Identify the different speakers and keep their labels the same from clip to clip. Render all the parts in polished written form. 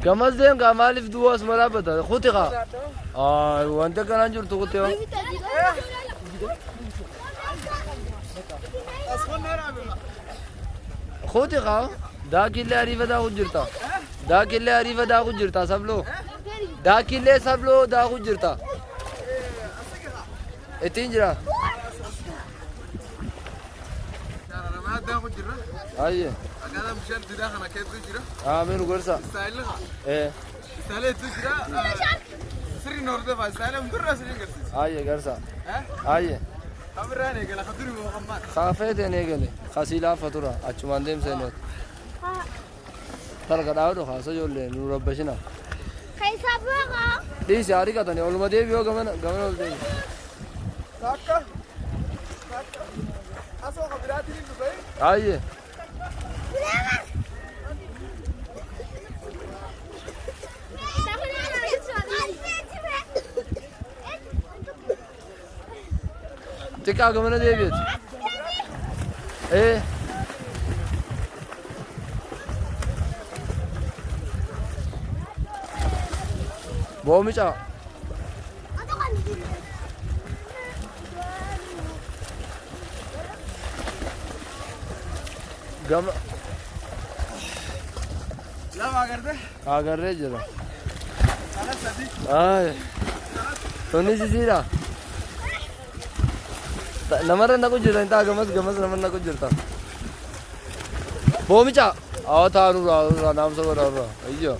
Speaker 1: gamas deem gaa maaliif duwwaa as maraabata kuti kaa wanta kanaan jirtu kuti haa kuti kaa daakillee ariifa daakuu jirta daakillee ariifa daakuu jirta sabloo daakillee sabloo daakuu jirta ittiin jira ayye
Speaker 2: أنا مشان تداخل أنا كيف تجرا؟
Speaker 1: من قرصة.
Speaker 2: سائلها.
Speaker 1: إيه.
Speaker 2: سائل تجرا. سري نورده فاز سائل مدرس سري قرصة.
Speaker 1: أيه قرصة. أيه.
Speaker 2: خبراني قال خدري محمد.
Speaker 1: خافت إني قال خسيلا فطورة أشمان ديم سنة. ترى كذا أورو خاصة جولة نور بشنا.
Speaker 3: كيسا بقى؟
Speaker 1: دي سياري كاتني أول ما دي بيو كمان أول دي.
Speaker 2: كاكا. كاكا. أسوأ خبراتي لي بقى.
Speaker 1: أيه. Tika gamana deviet. Bomicha. Gam.
Speaker 2: لا ما قرده.
Speaker 1: Agar rejera.
Speaker 2: أنا سدي.
Speaker 1: Ay. Tony sisira. Namara na ko jirta inta gamas namara na ko jirta. Bomicha. Aw tharu ra naam sa ra ayyo.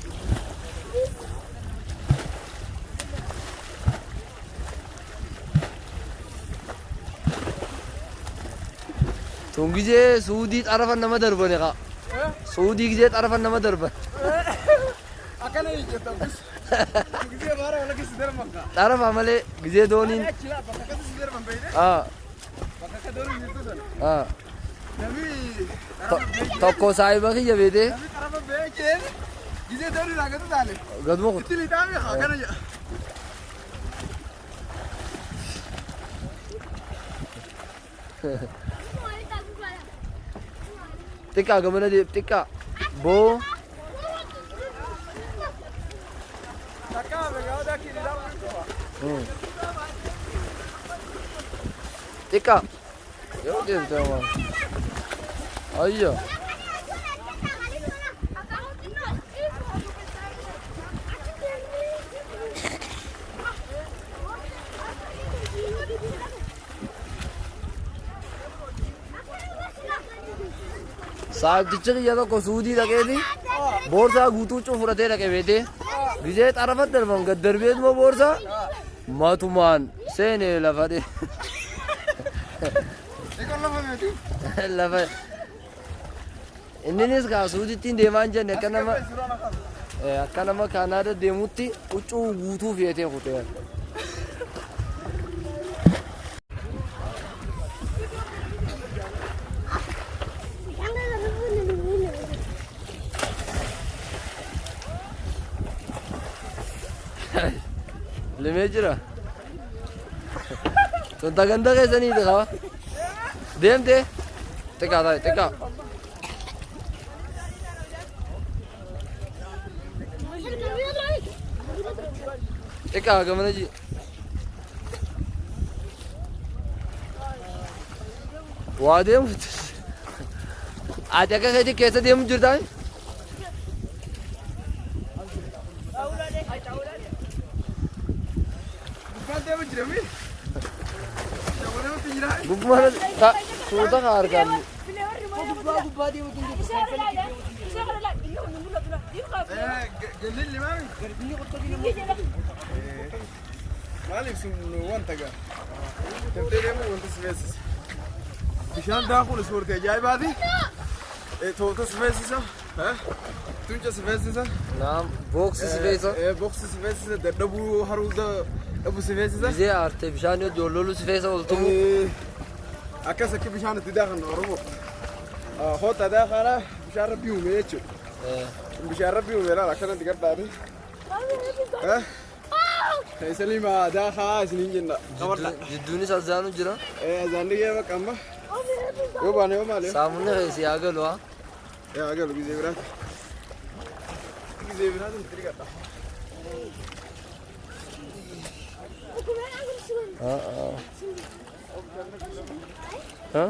Speaker 1: Tungije Saudi tarafan nama darbane ka. Saudi gije tarafan nama darban.
Speaker 2: أكلنا يجتمع بس. كذي بارا ولا كذي سدر مكة.
Speaker 1: Taraf amale gije donin.
Speaker 2: كلا بكرة كذي سدر من بعيد. بكرة دوري يجتمع. نبي.
Speaker 1: Tokko saahiba kiyya beete.
Speaker 2: نبي طرف بعيد كذي. كذي دوري راقد تالي.
Speaker 1: Gadmo
Speaker 2: كتير يتعامل خاكنا يا.
Speaker 1: tika gamana de tika. Bo.
Speaker 2: تكا بقى ده كذي دام.
Speaker 1: Tika. Yo dem tawa. Ayyo. Saabtichi kiyya tokko suudii dhaqeeti boorsaa guutuu cufuratee dhaqe beete gizee xarafat darban gad darbeetuma boorsaa matumaan seenee lafa dhe
Speaker 2: يقول له ما يجي.
Speaker 1: lafa inninis kaa suudittiin deemaa hin jenne akka nama kaanaada deemutti huccuu guutuu feetee kutee limee jira tunta ganda keessaniiti qaba deemte xiqqaa taa'e xiqqaa xiqqaa gamana ji waa deemu ati akka keetii keessa deemu jirtaa
Speaker 2: كان ده بجرمي. شغله ما تجرا.
Speaker 1: gubbuma suuta kaa argaan
Speaker 2: قليل لي مامي. مالك سمو وانت قا. تبتدي مو وانت سبيسس. بشان داخل صورتي جاي بعدي. توتو سبيسس. ها؟ تونجا سبيسس.
Speaker 1: naam booksi sifeessa
Speaker 2: بوكس سبيسس دبو هروزا دبو سبيسس.
Speaker 1: gizee aarte bishaan yoo dollolu sifeessa oltumu
Speaker 2: أكاسا كي بشان تداخل أوروبا. هوتا داخل بشان ربيو ميتشو. بشان ربيو ميلا لكن تقدر داري. ها؟ سليمة داخل سنين جنة. كمرتا.
Speaker 1: jidduunis alzaanu jira
Speaker 2: زاني كيف كم؟ يو بانه يو ماله.
Speaker 1: saamunni keessi yaa galu haa
Speaker 2: يا أقل بيجي برا. deebinaa itti dhiqadha.
Speaker 3: Aku bilang aku disuruh.
Speaker 1: Ha?